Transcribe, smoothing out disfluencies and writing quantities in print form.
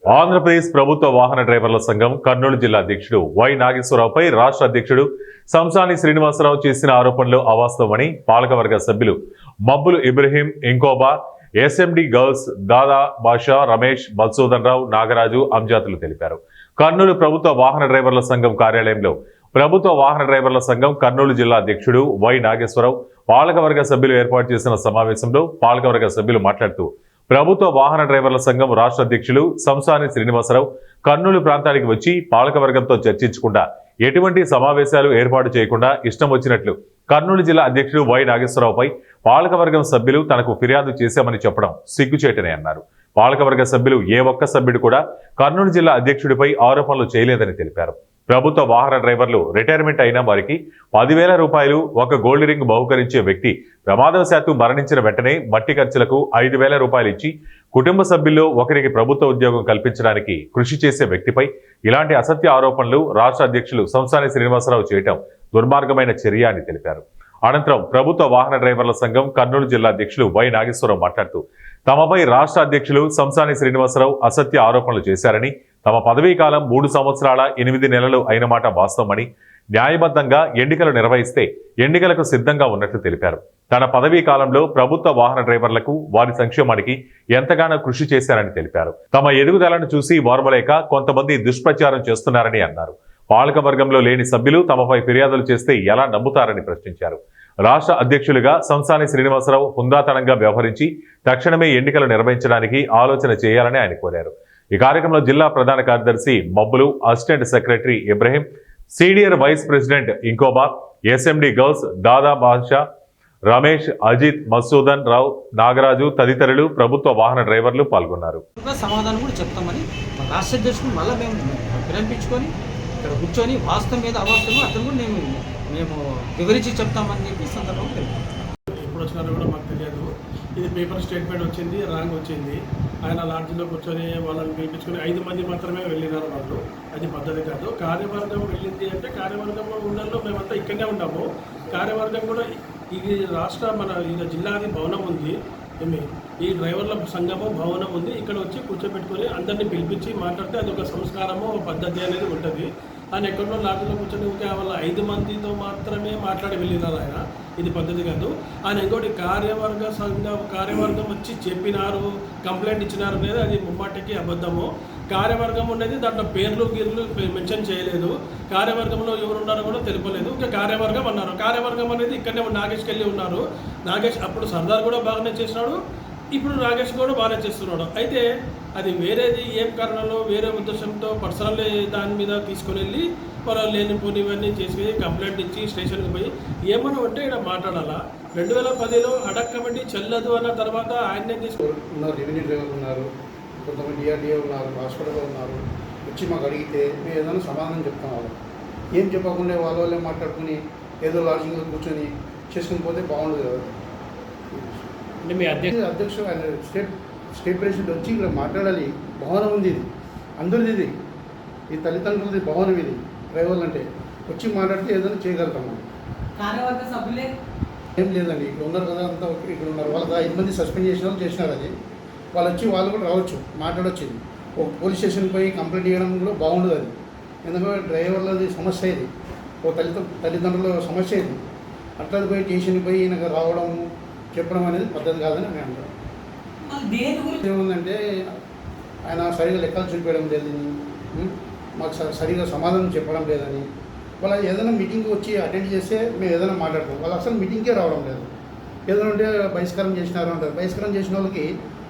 ఆంధ్రప్రదేశ్ ప్రభుత్వ వాహన డ్రైవర్ల సంఘం కర్నూలు జిల్లా అధ్యక్షుడు వై నాగేశ్వరరావుపై రాష్ట్ర అధ్యక్షుడు సంసాని శ్రీనివాసరావు చేసిన ఆరోపణలు అవాస్తవమని పాలకవర్గ సభ్యులు మబ్బులు ఇబ్రహీం ఇంకోబా ఎస్ఎండి గర్ల్స్ దాదా బాషా రమేష్ మధుసూదన్ రావు నాగరాజు అంజాతులు తెలిపారు. కర్నూలు ప్రభుత్వ వాహన డ్రైవర్ల సంఘం కార్యాలయంలో ప్రభుత్వ వాహన డ్రైవర్ల సంఘం కర్నూలు జిల్లా అధ్యక్షుడు వై నాగేశ్వరరావు పాలకవర్గ సభ్యులు ఏర్పాటు చేసిన సమావేశంలో పాలకవర్గ సభ్యులు మాట్లాడుతూ ప్రభుత్వ వాహన డ్రైవర్ల సంఘం రాష్ట్ర అధ్యక్షులు సంసాని శ్రీనివాసరావు కర్నూలు ప్రాంతానికి వచ్చి పాలకవర్గంతో చర్చించకుండా ఎటువంటి సమావేశాలు ఏర్పాటు చేయకుండా ఇష్టం వచ్చినట్లు కర్నూలు జిల్లా అధ్యక్షుడు వై నాగేశ్వరరావుపై పాలకవర్గం సభ్యులు తనకు ఫిర్యాదు చేశామని చెప్పడం సిగ్గుచేటని అన్నారు. పాలకవర్గ సభ్యులు ఏ ఒక్క సభ్యుడు కూడా కర్నూలు జిల్లా అధ్యక్షుడిపై ఆరోపణలు చేయలేదని తెలిపారు. ప్రభుత్వ వాహన డ్రైవర్లు రిటైర్మెంట్ అయిన వారికి 10,000 రూపాయలు ఒక గోల్డ్ రింగ్ బహుకరించే వ్యక్తి ప్రమాదవశాత్తు మరణించిన వెంటనే మట్టి ఖర్చులకు 5,000 రూపాయలు ఇచ్చి కుటుంబ సభ్యుల్లో ఒకరికి ప్రభుత్వ ఉద్యోగం కల్పించడానికి కృషి చేసే వ్యక్తిపై ఇలాంటి అసత్య ఆరోపణలు రాష్ట్ర అధ్యక్షులు సంసాని శ్రీనివాసరావు చేయటం దుర్మార్గమైన చర్య అని తెలిపారు. అనంతరం ప్రభుత్వ వాహన డ్రైవర్ల సంఘం కర్నూలు జిల్లా అధ్యక్షులు వై నాగేశ్వరరావు మాట్లాడుతూ తమపై రాష్ట్ర అధ్యక్షులు సంసాని శ్రీనివాసరావు అసత్య ఆరోపణలు చేశారని, తమ పదవీ కాలం 3 సంవత్సరాల 8 నెలలు అయిన మాట వాస్తవమని, న్యాయబద్ధంగా ఎన్నికలు నిర్వహిస్తే ఎన్నికలకు సిద్ధంగా ఉన్నట్లు తెలిపారు. తన పదవీ కాలంలో ప్రభుత్వ వాహన డ్రైవర్లకు వారి సంక్షేమానికి ఎంతగానో కృషి చేశారని తెలిపారు. తమ ఎదుగుదలను చూసి వార్మలేక కొంతమంది దుష్ప్రచారం చేస్తున్నారని అన్నారు. పాలకవర్గంలో లేని సభ్యులు తమపై ఫిర్యాదులు చేస్తే ఎలా నమ్ముతారని ప్రశ్నించారు. రాష్ట్ర అధ్యక్షులుగా సంసాని శ్రీనివాసరావు హుందాతనంగా వ్యవహరించి తక్షణమే ఎన్నికలు నిర్వహించడానికి ఆలోచన చేయాలని ఆయన కోరారు. ఈ కార్యక్రమంలో జిల్లా ప్రధాన కార్యదర్శి మబ్బులు, assistant secretary Ibrahim, senior vice president ఇంకోబా, ఎస్ఎండి గర్ల్స్ దాదా బాషా, రమేష్, అజిత్, మధుసూదన్ రావు, నాగరాజు తదితరులు ప్రభుత్వ వాహన డ్రైవర్లు పాల్గొన్నారు. సమాధానం కూడా చెప్తామని రాష్ట్ర అధ్యక్షుడు మళ్ళీ మేము విరంపించుకొని ఇక్కడ కూర్చొని వాస్తవం మీద అవాస్తవం అతను కూడా మేము వివరించి చెప్తామని చెప్పి సందర్భంగా ఎప్పుడు వచ్చినారో కూడా మాకు తెలియదు. ఇది పేపర్ స్టేట్మెంట్ వచ్చింది, రాంగ్ వచ్చింది. ఆయన లాడ్జిలో కూర్చొని వాళ్ళని పిలిపించుకొని 5 మంది మాత్రమే వెళ్ళినారు వాళ్ళు. అది పద్ధతి కాదు. కార్యవర్గం వెళ్ళింది అంటే కార్యవర్గంలో ఉండల్లో మేమంతా ఇక్కడనే ఉంటాము. కార్యవర్గం కూడా ఇది మన జిల్లాది భవనం ఉంది, ఈ డ్రైవర్ల సంఘము భవనం ఉంది. ఇక్కడ వచ్చి కూర్చోబెట్టుకొని అందరినీ పిలిపించి మాట్లాడితే అది ఒక సంస్కారము, పద్ధతి అనేది ఉంటుంది. ఆయన ఎక్కడో లాడ్జిలో కూర్చొని వాళ్ళ 5 మందితో మాత్రమే మాట్లాడి వెళ్ళినారు ఆయన. ఇది పద్ధతి కాదు. ఆయన ఇంకోటి కార్యవర్గం వచ్చి చెప్పినారు, కంప్లైంట్ ఇచ్చినారు అనేది అది ముమ్మాటికి అబద్ధము. కార్యవర్గం ఉండేది దాంట్లో పేర్లు మెన్షన్ చేయలేదు. కార్యవర్గంలో ఎవరున్నారో కూడా తెలుపలేదు. ఇంకా కార్యవర్గం అన్నారు. కార్యవర్గం అనేది ఇక్కడనే నాగేష్కి వెళ్ళి ఉన్నారు. నాగేష్ అప్పుడు సర్దార్ కూడా బాగానే చేసినాడు, ఇప్పుడు నాగేష్ కూడా బాగానే చేస్తున్నాడు. అయితే అది వేరేది ఏం కారణంలో వేరే ఉద్దేశంతో పర్సనల్ దాని మీద తీసుకుని వెళ్ళి వాళ్ళు లేనిపోని ఇవన్నీ చేసి కంప్లైంట్ ఇచ్చి స్టేషన్కి పోయి ఏమన్నా ఉంటే ఇక్కడ మాట్లాడాలా. 2010లో అడక్ కమిటీ చెల్లదు అన్న తర్వాత ఆయన్నే ఉన్నారు. రెవెన్యూ డ్రైవర్లు ఉన్నారు, కొంతమంది డిఆర్డీఏ ఉన్నారు, హాస్పిటల్లో ఉన్నారు. వచ్చి మాకు అడిగితే మేము ఏదైనా సమాధానం చెప్తాం. వాళ్ళు ఏం చెప్పకుండా వాళ్ళే మాట్లాడుకుని ఏదో లాడ్జింగ్లో కూర్చొని చేసుకుని పోతే బాగుండదు కదా. అంటే మీ అధ్యక్షుడు ఆయన స్టేట్ ప్రెసిడెంట్ వచ్చి ఇక్కడ మాట్లాడాలి. భవనం ఉంది, ఇది అందరిది, ఈ తల్లిదండ్రులది భవనం ఇది. డ్రైవర్లు అంటే వచ్చి మాట్లాడితే ఏదైనా చేయగలుగుతాము. కార్యవర్గ సభ్యులే ఏం లేదండి, ఇక్కడ ఉన్నారు కదా, అంతా ఇక్కడ ఉన్నారు. వాళ్ళకి 5 మంది సస్పెండ్ చేసిన వాళ్ళు చేసినారు. అది వాళ్ళు వచ్చి వాళ్ళు కూడా రావచ్చు, మాట్లాడవచ్చు. ఇది ఒక పోలీస్ స్టేషన్కి పోయి కంప్లైంట్ చేయడం కూడా బాగుండదు. అది ఎందుకంటే డ్రైవర్లది సమస్య, ఇది ఒక తల్లిదండ్రుల సమస్య. ఇది అట్లా పోయి స్టేషన్కి పోయి ఈయనకు రావడం చెప్పడం అనేది పద్ధతి కాదని మేము అంటాం. ఏముందంటే ఆయన సరిగా లెక్కలు చూపించడం లేదని, మాకు సరిగా సమాధానం చెప్పడం లేదని, వాళ్ళ ఏదైనా మీటింగ్కి వచ్చి అటెండ్ చేస్తే మేము ఏదైనా మాట్లాడతాం. వాళ్ళు అసలు మీటింగ్కే రావడం లేదు. ఏదైనా ఉంటే బహిష్కారం చేసినారు అంటారు. బహిష్కారం చేసిన వాళ్ళకి